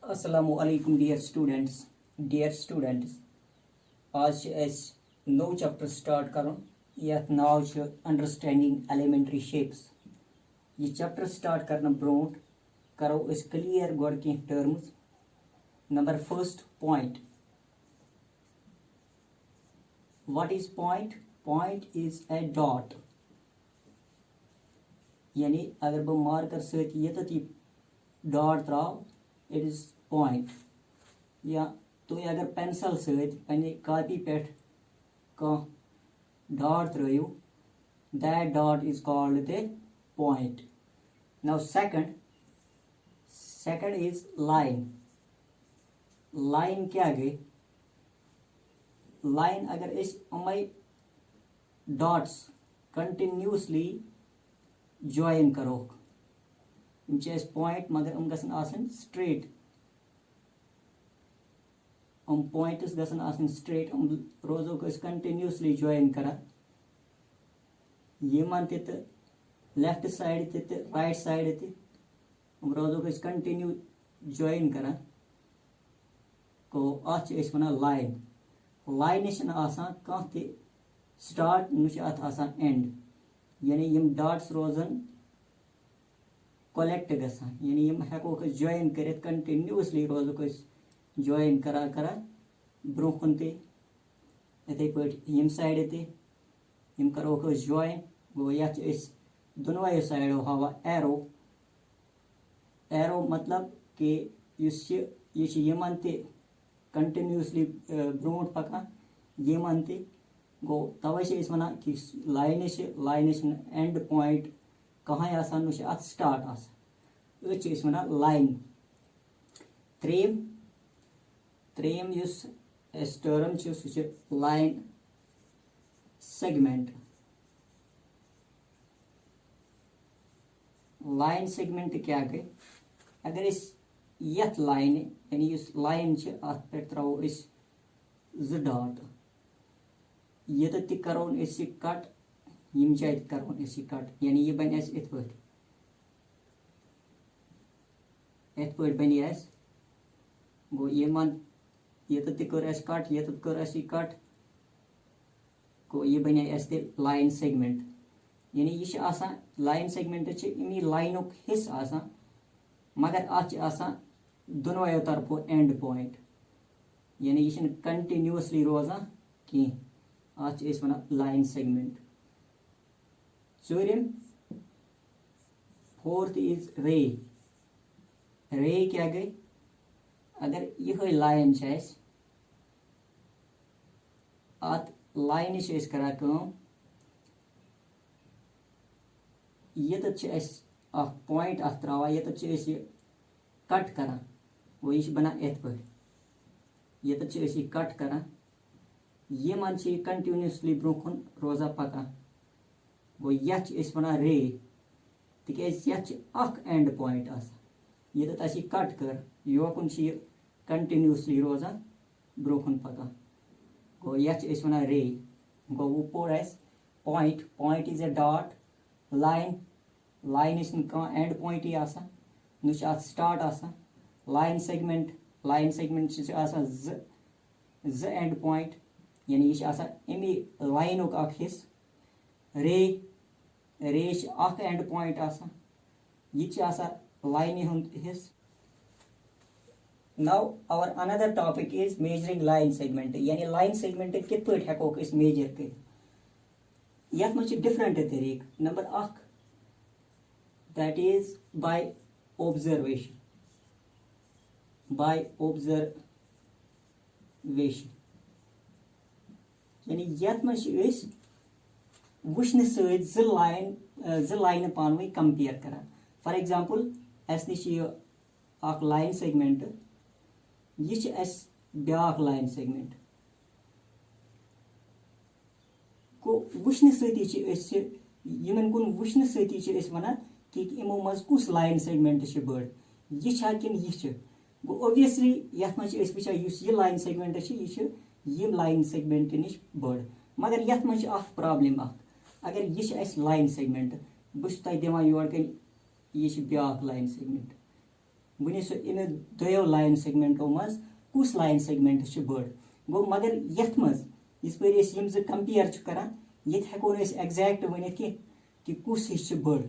Assalamu alaikum dear students आज no chapter start करो यथ नाव अंडरस्टैंडिंग एलिमेंट्री शेप्स ये चैप्टर स्टार्ट करना ब्रोट करो क्लियर गोड कह terms number first point what is point is a dot यानी अगर बह मार्कर सत ये डॉट त्राव इट इज पॉइंट या तुम अगर पेंसिल सत्ने कॉपी पे dot throw that dot is called the point now second is line क्या गई लाइन अगर अमे डॉट्स कंटिन्यूसली ज्वाइन करो पॉइंट मगर गसन स्ट्रेट पॉइंट्स गसन स्ट्रेट रोजो कंटिन्यूसली ज्वाइन करा Yemen left side right side रोजो कंटिन्यू ज्वाइन करा तो अत लाइन कह स्टार्ट न एंड यानी यम डॉट्स रोजन कलेक्ट गसान यानी यम हेको ज्वाइन कर कंटिन्यूसली रोजो ज्वाइन करा करा ब्रोहन इथे पे यम साइड यम करो ज्वाइन गो ये दोनों साइडो हवा एरो मतलब कि यमन कंटिन्यूसली ब्रो पकान यमन गो तवे वन कि लाइन एंड पॉइंट कहाँ न स्टार्ट वन लाइन त्रेम टर्म सह लाइन सेगमेंट क्या गई अगर यथ लाइन यानी लाइन अत पे त्रो ज डॉट ये करो कट यम जाए करो कट यानी यह बन इत पे बन गो ये मन ये कर कट ये कर कट गो ये बन लाइन सेगमेंट यानी यह लाइन सेगमेंट इमी लाइन हिस्स मगर अत दोनों तरफों एंड पॉइंट यानी यह कंटिन्यूसली रोजान कह अत वन लाइन सेगमेंट चूरिम फोर्थ इज रे क्या गई अगर यह लाइन अत लाइन करा ये पॉइंट अत त्रावान ये कट करा वो यह बना इत पे ये कट करा ये मन कंटिन्यूसली ब्रोखन रोजा पकान गो ये वन रे तिक एंड पॉइंट ये कट कर योकुन कंटिन्यूसली रोजान ब्रोखन पकान गो ये वन रे गो वो पोर point is a dot line end point ही न स्टार्ट लाइन सेगमेंट ज एंड पॉइंट यानी यह अमी लाइन हिस्स रे एंड पॉइंट यह लाइन हुंद हिस्स now our another topic is measuring line segment यानी लाइन सेगमेंट कित पे हेको मेजर कर यथ मज डिफरेंट तरीक number that is by observation यानी यथ मज वुचन ज लाइन पान कंपेयर करा फॉर एग्जांपल अस नश लाइन सेगमेंट यह ब्या लाइन सेगमेंट गो वुचन सतन कुन वुचन सती वन कि इमो मज कुस लाइन सेगमेंट बड़ यह कि यह गो ओबियसली यथ मज वचान यह लाइन सेगमेंट यह लाइन सेगमेंट नश बड़ मगर यथ मज प्रॉब्लम अगर यह लाइन सेगमेंट बस तुम दिवान योर कन यह ब्या लाइन सेगमेंट वनी सो इन दोयो लाइन सेगमेंटो मज कुस लाइन सेगमेंट छ बड़ गो मगर यथ मज इस पर यम ज कंपेयर करान ये हेको एग्जैक्ट वनित कि कुस हिश छ बड़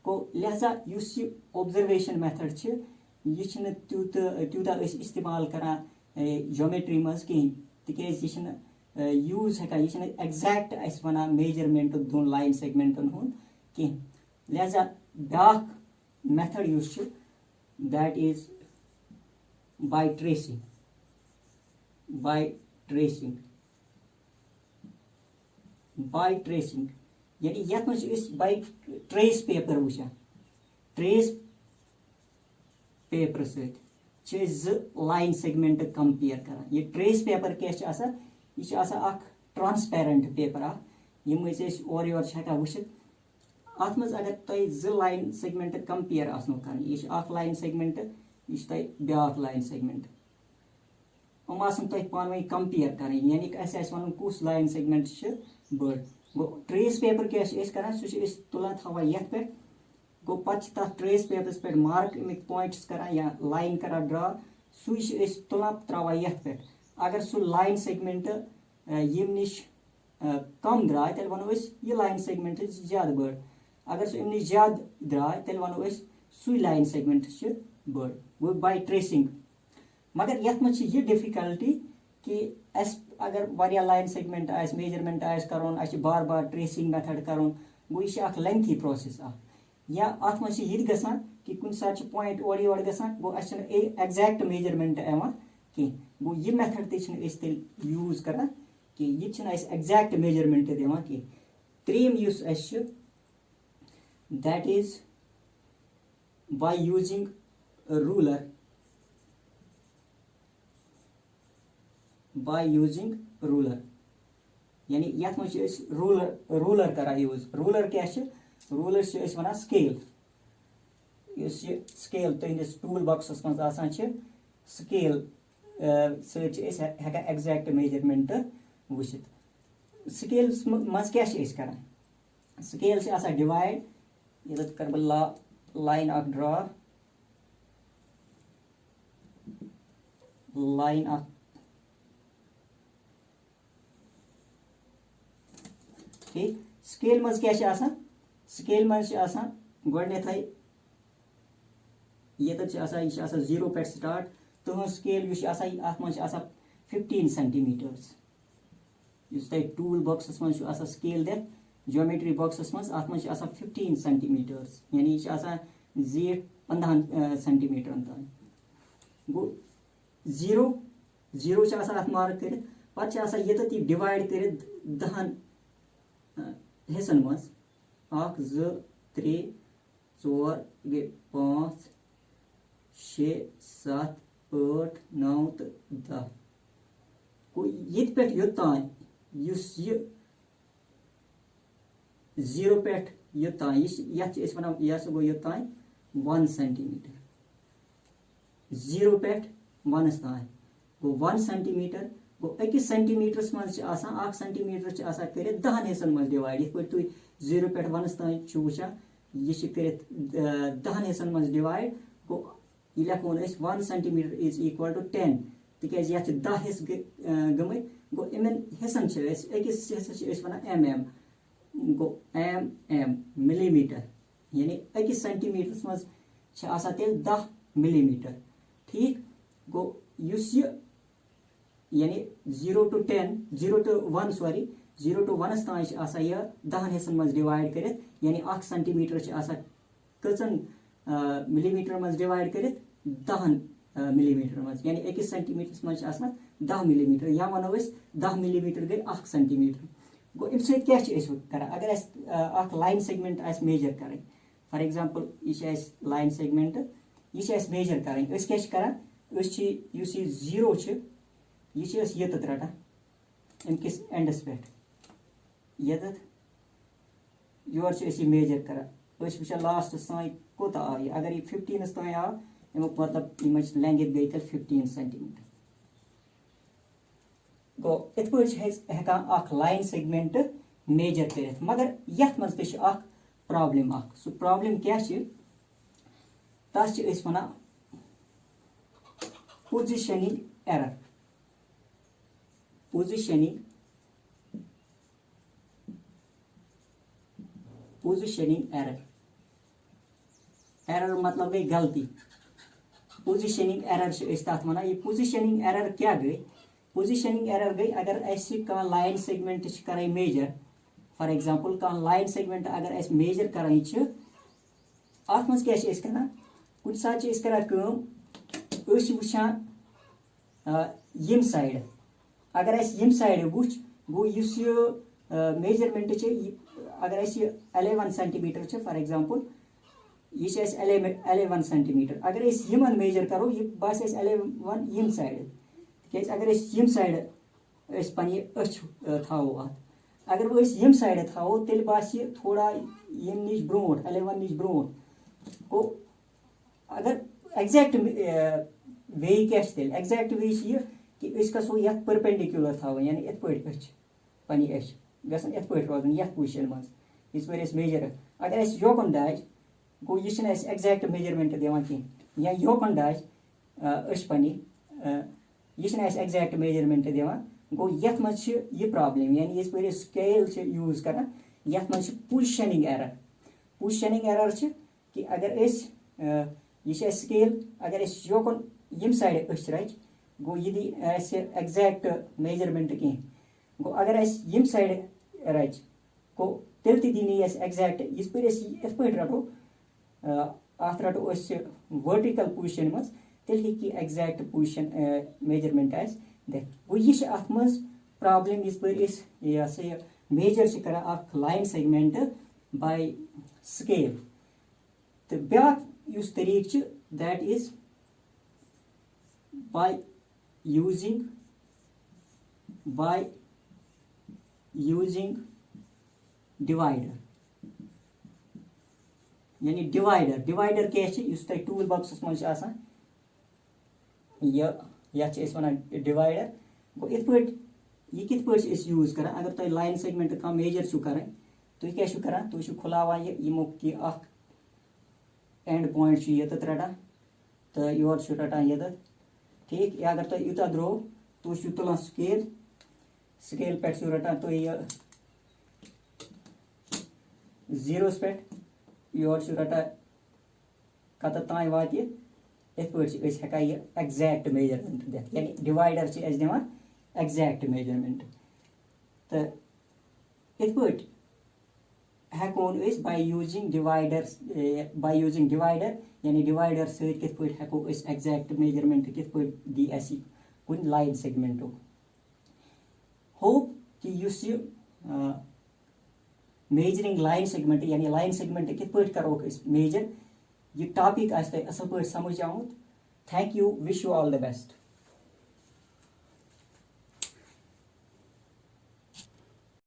को लिहाजा युस ये ऑब्जर्वेशन मेथड छ ये छन त्यूता इस्तेमाल करान ज्योमेट्री मज कहीं तिकेज ये छन यूज हेका ये छन एग्जैक्ट अस वनान मेजरमेंट दोन लाइन सेगमेंटन हुन कहीं लिहाजा ब्याक मेथड युस छ that is by tracing यानी यथ मज by trace paper वुचान trace paper सत लाइन सेगमेंट कंपेयर करान ये trace paper क्या यह ट्रांसपेरेंट पेपर यम और योर वुचित अत मज अगर तुम ज लाइन सेगमेंट कंपेयर आसनो कर यह लाइन सेगमेंट यह ब्याक लाइन सेगमेंट हम आसन तुम पान कंपेयर कर यानी कि वन कुस लाइन सेगमेंट बड़ गो ट्रेस पेपर क्या कर सह तुलान थवान ये पे गो पे ट्रेस पेपर पे मार्क अमिक पॉइंट्स करान या लाइन करान ड्रा सह तुलान त्रावान ये पे अगर सह लाइन सेगमेंट यम निश कम द्राय तेल वनो यह लाइन सेगमेंट ज्यादा बड़ अगर सह अमि ज्यादा द्राय तेल वनो सु लाइन सेगमेंट बड़ वो बाय ट्रेसिंग मगर यथ मज यह डिफिकल्टी कि अगर वारिया लाइन सेगमेंट मेजरमेंट करोन बार बार ट्रेसिंग मेथड करोन गो यह लेंथी प्रोसेस या अत मज यह गसान कि कुछ सात पॉइंट ओर योर गसान गो एग्जैक्ट मेजरमेंट कहीं गो यह मेथड तेल यूज करान कि यह एग्जैक्ट मेजरमेंट दिवान कहीं त्रीम that is by using a ruler यानी यथ मज रूलर करा यूज रूलर क्या रूलर वन स्केल स्केल तुंदिस टूल बॉक्सस मज स्केल सका एग्जैक्ट मेजरमेंट वुचित स्केल मज क्या करान स्केल डिवाइड ये कर लाइन अख ड्रा लाइन अख ठीक स्केल मज क्या स्केल मज गोडनेथ ये जीरो पे स्टार्ट तुम स्केल अत मज 15 सेंटीमीटर्स टूल बॉक्सस मज स्केल देत ज्योमेट्री बॉक्सस मज अत मज 15 सेंटीमीटर्स यानी यह जीट 15 सेंटीमीटर तान गो जीरो जीरो अत मार्क कर पे डिवाइड कर 10 हिस्सन मज 1 2 3 4 5 6 7 8 9 तो 10 गो ये पे योतान जीरो पे योतान यह गो योतान 1 सेंटीमीटर जीरो पे 1 तान गो 1 सेंटीमीटर गो 1 सेंटीमीटरस मज 1 सेंटीमीटर कर 10 हिस्सन मज डिवाइड ये तुम जीरो पे 1 तान वुचान यह कर 10 हिस्सन मज डिवाइड गो यह लेखोन 1 सेंटीमीटर इज इक्वल टू 10 तिकाज ये 10 हिस्स गमत गो इन हिस्सन अकिस हिस्सस वन mm गो mm मिलीमीटर यानी 1 सेंटीमीटरस मज 10 मिलीमीटर ठीक गो यानी 0 to 1 तान यह 10 हिस्सन मज डिवाइड कर यानी 1 सेंटीमीटर कचन मिलीमीटर मज डिवाइड कर 10 मिलीमीटर मज यानी 1 सेंटीमीटर मज 10 मिलीमीटर या वनो 10 मिलीमीटर गई 1 सेंटीमीटर गो अम क्या अगर लाइन सेगमेंट मेजर कर फॉर एग्जांपल यह लाइन सेगमेंट यह मेजर कर क्या जीरो यह रटान अमकिस एंडस पे योर मेजर कर वुचान लास्टस तान कोता आव अगर यह 15 तान आव अमुक मतलब लेंथ गई 15 सेंटीमीटर गो इत हेकान लाइन सेगमेंट मेजर कर मगर यथ मज प्रॉब्लम सह प्रॉब्लम क्या तस one positioning error. Positioning error. Error मतलब गई गलती. Positioning error से इस ताथ मना ये positioning error क्या गई? Positioning error गई अगर ऐसी का line segment च कराई measure. For example का line segment अगर ऐसे measure कराई च आत्मस क्या च इस करना? कुछ साथ च इस करा कम उस वुचान यम साइड. अगर ऐसे यम साइड वुच गो युस मेजरमेंट च अगर ऐसे 11 सेंटीमीटर च फॉर एग्जांपल ये 11 सेंटीमीटर अगर ऐसे यमन मेजर करो ये बस ऐसे 11 यम साइड क्या अगर ऐसे यम साइड ऐसे पनी अच थाओ अगर वो ऐसे यम साइड थाओ तेल बस ये थोड़ा यम निश ब्रोट 11 निश ब्रोट को अगर एग्जैक्ट वे क्या तेल एग्जैक्ट वे ये कि इसका सो यथ परपेंडिकुलर थाओ यानी यथ पट अच पनी अच गसन यथ पट रोजन यथ पोजीशन मज इस वर मेजर अगर ऐसे योकन दाज गो यह एग्जैक्ट मेजरमेंट दिवान कहीं या योकन दाज अश पनी यह एग्जैक्ट मेजरमेंट दिवान गो यथ मज यह प्रॉब्लम यानी इस पर स्केल यूज कर यथ मज पोजीशनिंग एरर कि अगर यह स्केल अगर योकन यम साइड अश रच गो यह दी एग्जैक्ट मेजरमेंट कहीं गो अगर यम साइड रच को तेल ती दी एग्जैक्ट इस पर यथ पे रटो अत रटो वर्टिकल पोजिशन मज तेल कि एग्जैक्ट पोजिशन मेजरमेंट दिख गो यह अत मज प्रॉब्लम इस पर यह मेजर कर अख लाइन सेगमेंट बाय स्केल तो ब्या तरीक that is bye using divider यानी डिवाइडर क्या टूल बॉक्स मज वन डिवाइडर गो इत यह कित यूज कर अगर तुम लाइन सेगमेंट कह मेजर कर तुम क्या कर तुम खुलावान यमुक एंड पॉइंट ये रटान तो योर रटान ये ठीक या अगर तुम यूत द्रो तुम तुलान स्केल पे रटान तुम यह जीरोस पे योर रटान कत तान वात इत पे यह एग्जैक्ट मेजरमेंट दिख यानी डिवाइडर दिवान एग्जैक्ट मेजरमेंट तो इत पे हेकोन बाय यूजिंग डिवाइडर यानी डिवाइडर सत हेको एग्जैक्ट मेजरमेंट कित पे दी कुन लाइन सेगमेंटो होप कि मेजरिंग लाइन सेगमेंट यानी लाइन सेगमेंट कित पे करो मेजर यह टॉपिक असल पे समझ आमुत thank you wish you all the best